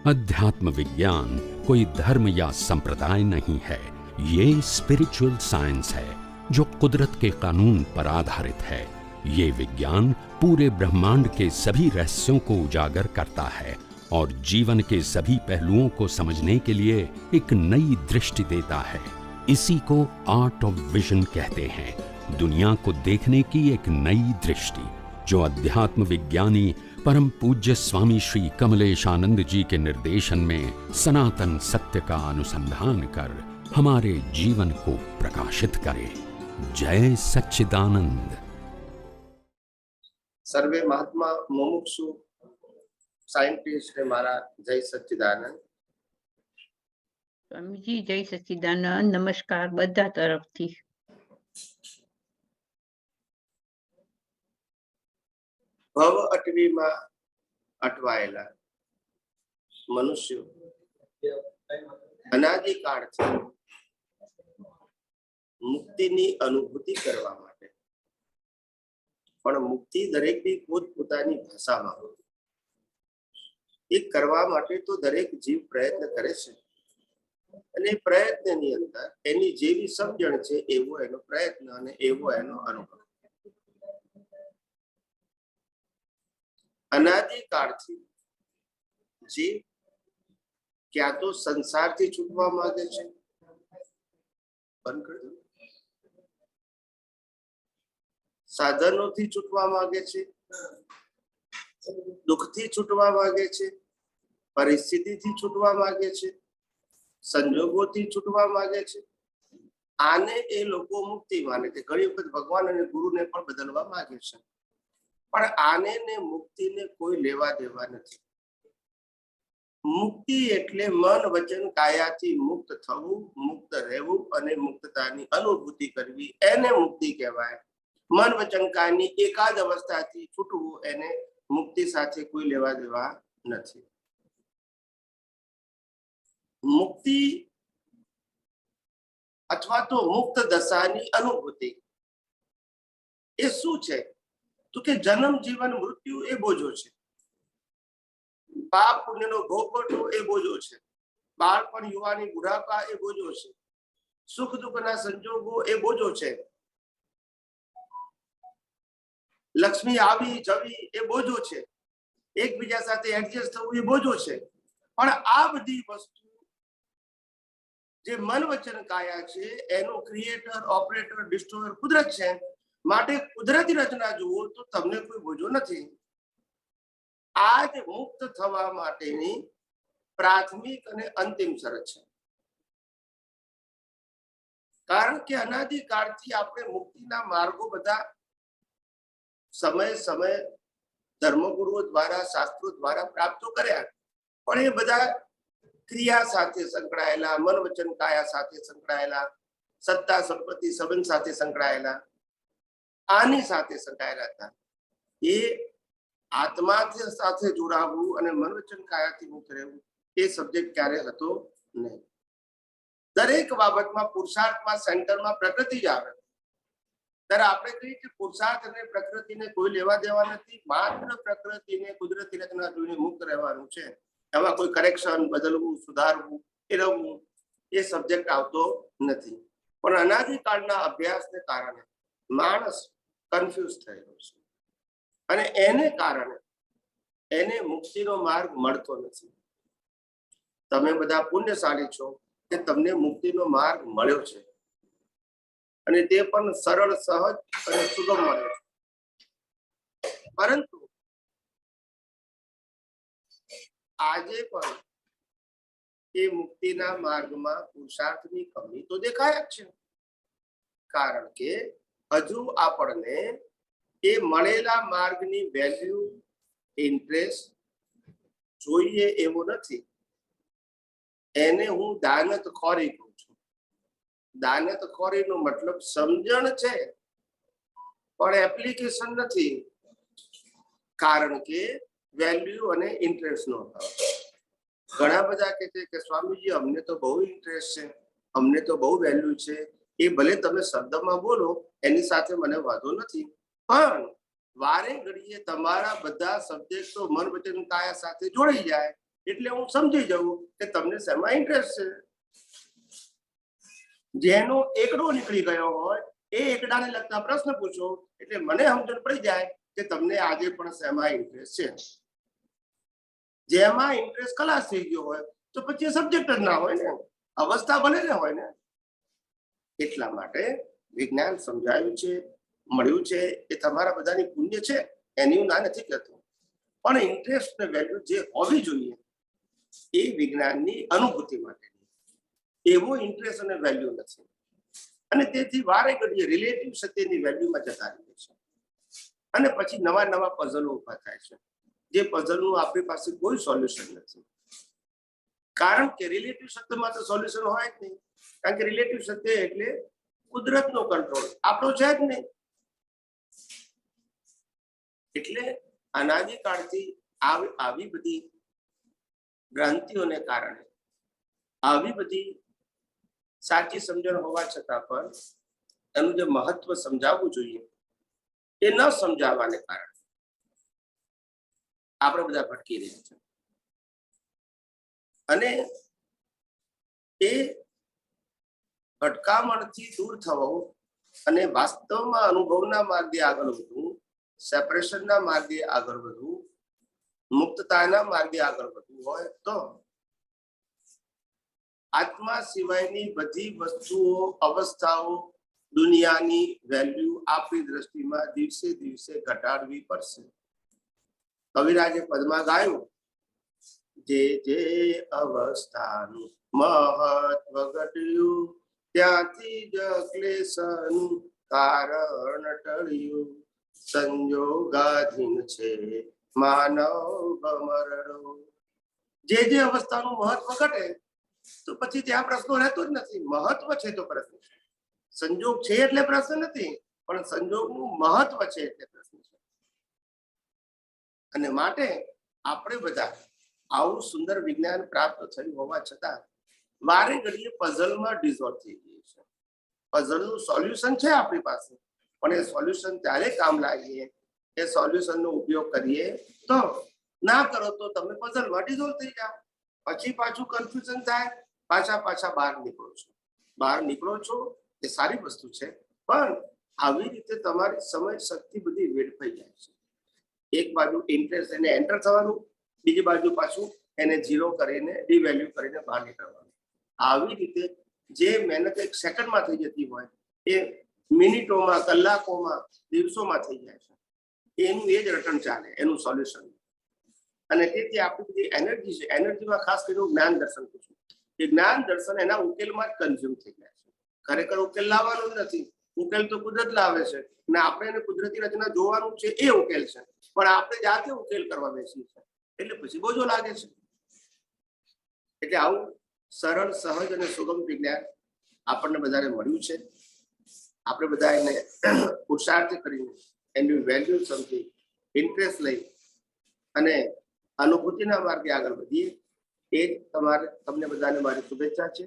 अध्यात्म विज्ञान कोई धर्म या संप्रदाय नहीं है, ये स्पिरिचुअल साइंस है जो कुदरत के कानून पर आधारित है। ये विज्ञान पूरे ब्रह्मांड के सभी रहस्यों को उजागर करता है और जीवन के सभी पहलुओं को समझने के लिए एक नई दृष्टि देता है। इसी को आर्ट ऑफ विजन कहते हैं, दुनिया को देखने की एक नई दृष्टि, जो अध्यात्म विज्ञानी परम पूज्य स्वामी श्री कमलेशानंद जी के निर्देशन में सनातन सत्य का अनुसंधान कर हमारे जीवन को प्रकाशित करे। जय सच्चिदानंद। सर्वे महात्मा मुमुक्षु साइंटिस्ट है मारा जय सच्चिदानंद। स्वामीजी जय सच्चिदानंद। नमस्कार બધા તરફથી। ભવ અટવીમાં અટવાયેલા મનુષ્યો અનાદિકાળથી મુક્તિની અનુભૂતિ કરવા માટે, પણ મુક્તિ દરેકની પોતપોતાની ભાષામાં એ કરવા માટે તો દરેક જીવ પ્રયત્ન કરે છે અને પ્રયત્નની અંદર એની જેવી સમજણ છે એવો એનો પ્રયત્ન અને એવો એનો અનુભવ। અનાદિકાળથી જીવ ક્યાં તો સંસારથી છૂટવા માંગે છે, બંધ કરી દો, સાધનોથી છૂટવા માંગે છે, દુઃખથી છૂટવા માંગે છે, પરિસ્થિતિથી છૂટવા માંગે છે, સંજોગોથી છૂટવા માંગે છે। આને એ લોકો મુક્તિ માને છે। ઘણી વખત ભગવાન અને ગુરુને પણ બદલવા માંગે છે, પણ આને ને મુક્તિને કોઈ લેવા દેવા નથી। મુક્તિ એટલે મન વચન કાયાથી મુક્ત થવું, મુક્ત રહેવું અને મુક્તતાની અનુભૂતિ કરવી, એને મુક્તિ કહેવાય। મન વચન કાયની એકાદ અવસ્થાથી છૂટવું એને મુક્તિ સાથે કોઈ લેવા દેવા નથી। મુક્તિ અથવા તો મુક્ત દશાની અનુભૂતિ એ શું છે? તો કે જન્મ જીવન મૃત્યુ એ બોજો છે, પાપ પુણ્યનો ભોગવટો એ બોજો છે, બાળપણ યુવાની બુઢાપા એ બોજો છે, સુખ દુઃખના સંજોગો એ બોજો છે, લક્ષ્મી આવી જવી એ બોજો છે, એકબીજા સાથે એડજસ્ટ થવું એ બોજો છે। પણ આ બધી વસ્તુ જે મન વચન કાયા છે એનો ક્રિએટર, ઓપરેટર, ડિસ્ટ્રોયર કુદરત છે। માટે કુદરતી રચના જુઓ તો તમને કોઈ બોજો નથી। આ જ મુક્ત થવા માટેની પ્રાથમિક અને અંતિમ શરત છે। કારણ કે અનાદિકાળથી આપણે મુક્તિના માર્ગો બધા સમય સમય ધર્મગુરુઓ દ્વારા, શાસ્ત્રો દ્વારા પ્રાપ્ત કર્યા, પણ એ બધા ક્રિયા સાથે સંકળાયેલા, મન વચન કાયા સાથે સંકળાયેલા, સત્તા સંપત્તિ સંબંધ સાથે સંકળાયેલા, આની સાથે સંકળાયેલા હતા। એ આત્મા સાથે જોડાવવું અને મન વચન કાયાથી મુક્ત રહેવું એ સબ્જેક્ટ ક્યારે હતો નહીં। દરેક બાબતમાં પુરુષાર્થમાં સેન્ટરમાં પ્રકૃતિ જ આવે। ત્યારે આપણે કહીએ કે પુરુષાર્થ અને પ્રકૃતિને કોઈ લેવા દેવા નથી, માત્ર પ્રકૃતિને કુદરતી રચના જોઈને મુક્ત રહેવાનું છે। એમાં કોઈ કરેક્શન, બદલવું, સુધારવું, ફેરવવું એ સબ્જેક્ટ આવતો નથી। પણ અનાદિકાળના અભ્યાસને કારણે માણસ કન્ફ્યુઝ થયેલો છે અને એને કારણે એને મુક્તિનો માર્ગ મળતો નથી। તમે બધા પુણ્યશાળી છો કે તમને મુક્તિનો માર્ગ મળ્યો છે અને તે પણ સરળ, સહજ અને સુગમ મળ્યો છે। પરંતુ આજે પણ એ મુક્તિના માર્ગમાં પુરુષાર્થની કમી તો દેખાય જ છે। કારણ કે હજુ આપણને એ મળેલા માર્ગની વેલ્યુ, ઇન્ટરેસ્ટ જોઈએ એવો નથી। એને હું દાનતખોરી કહું છું। દાનતખોરીનો મતલબ સમજણ છે પણ એપ્લિકેશન નથી, કારણ કે વેલ્યુ અને ઇન્ટરેસ્ટ નો અભાવ। ઘણા બધા કહે છે કે સ્વામીજી અમને તો બહુ ઇન્ટરેસ્ટ છે, અમને તો બહુ વેલ્યુ છે। એ ભલે તમે શબ્દમાં બોલો, એની સાથે મને વાંધો નથી, પણ વારે ઘડીએ તમારા બધા સબ્જેક્ટો મન વચન કાયા સાથે જોડાઈ જાય એટલે હું સમજી જાઉં કે તમને શેમાં ઇન્ટરેસ્ટ છે. જેનો એકડો નીકળી ગયો હોય એ એકડાને લગતા પ્રશ્ન પૂછો એટલે મને સમજણ પડી જાય કે તમને આજે પણ શેમાં ઇન્ટરેસ્ટ છે. જેમાં ઇન્ટરેસ્ટ ખલાસ થઈ ગયો હોય તો પછી સબ્જેક્ટ જ ના હોય ને, અવસ્થા ભલે ને હોય ને. એટલા માટે વિજ્ઞાન સમજાયું છે, મળ્યું છે, એ તમારા બધાની પુણ્ય છે, એની હું ના નથી કહેતો. પણ ઇન્ટરેસ્ટ ને વેલ્યુ જે હોવી જોઈએ એ વિજ્ઞાનની અનુભૂતિ માટે એવો ઇન્ટરેસ્ટ અને વેલ્યુ નથી. અને તેથી વારે ઘડીએ રિલેટિવ સત્યની વેલ્યુમાં જતા રહે છે અને પછી નવા નવા પઝલો ઉભા થાય છે, જે પઝલનું આપણી પાસે કોઈ સોલ્યુશન નથી. કારણ કે રિલેટિવ સત્યમાં તો સોલ્યુશન હોય જ નહીં. કારણ કે રિલેટિવ સત્ય એટલે કુદરતનો કંટ્રોલ, આપણો છે જ નહીં. એટલે અનાદિકાળથી આવી બધી ભ્રાંતિઓને કારણે, આવી બધી સાચી સમજણ હોવા છતાં પણ એનું જે મહત્વ સમજાવવું જોઈએ એ ન સમજાવવાને કારણે આપણે બધા ભટકી રહ્યા છે. અને એ ભટકામણથી દૂર થવું અને વાસ્તવમાં અનુભવના માર્ગે આગળ વધવું, સેપરેશનના માર્ગે આગળ વધવું, મુક્તતાના માર્ગે આગળ વધવું હોય તો આત્મા સિવાયની બધી વસ્તુઓ, અવસ્થાઓ, દુનિયાની વેલ્યુ આપણી દ્રષ્ટિમાં દિવસે દિવસે ઘટાડવી પડશે. કવિરાજે પદમાં ગાયું, જે જે અવસ્થાનું મહત્વ ઘટ્યું ત્યાંથી જ ક્લેશનું કારણ ટળ્યું. સંજોગાધીન છે માનવ મરણો. જે જે અવસ્થાનું મહત્વ ઘટે તો પછી ત્યાં પ્રશ્નો રહેતો જ નથી. મહત્વ છે તો પ્રશ્ન છે. સંજોગ છે એટલે પ્રશ્ન નથી, પણ સંજોગનું મહત્વ છે એટલે પ્રશ્ન છે. અને માટે આપણે બધા આવું સુંદર વિજ્ઞાન પ્રાપ્ત થયું હોવા છતાં વારે ઘડીએ પઝલમાં ડિઝોલ્વ થઈ ગઈ છે. પઝલનું સોલ્યુશન છે આપણી પાસે, પણ એ સોલ્યુશન ત્યારે કામ લાગીએ, એ સોલ્યુશનનો ઉપયોગ કરીએ તો. ના કરો તો તમે પઝલમાં ડિઝોલ્વ થઈ જાઓ. પછી પાછું કન્ફ્યુઝન થાય, પાછા બહાર નીકળો છો. બહાર નીકળો છો એ સારી વસ્તુ છે, પણ આવી રીતે તમારી સમય શક્તિ બધી વેડફાઈ જાય છે. એક બાજુ ઇન્ટરેસ્ટ એને એન્ટર થવાનું, બીજી બાજુ પાછું એને ઝીરો કરીને ડિવેલ્યુ કરીને બહાર નીકળવાનું. આવી રીતે જે મહેનત એક સેકન્ડમાં થઈ જતી હોય એ મિનિટોમાં, કલાકોમાં, દિવસોમાં થઈ જાય છે. એનું એ જ રટણ ચાલે, એનું સોલ્યુશન. અને તેથી આપણી બધી એનર્જી છે, એનર્જીમાં ખાસ કરીને જ્ઞાન દર્શન પૂછું. એ જ્ઞાન દર્શન એના ઉકેલમાં જ કન્ઝ્યુમ થઈ જાય છે. ખરેખર ઉકેલ લાવવાનો જ નથી. ઉકેલ તો કુદરત લાવે છે અને આપણે એને કુદરતી રચના જોવાનું છે, એ ઉકેલ છે. પણ આપણે જાતે ઉકેલ કરવા બેસી છે એટલે પછી બોજો લાગે છે. એટલે આવું સરળ, સહજ અને સુગમ વિજ્ઞાન આપણને બધાને મળ્યું છે. આપણે બધા એને પુરુષાર્થ કરીને એની વેલ્યુ સમજી, ઇન્ટરેસ્ટ લઈ અને અનુભૂતિના માર્ગે આગળ વધીએ. એ જ તમને બધાને મારી શુભેચ્છા છે.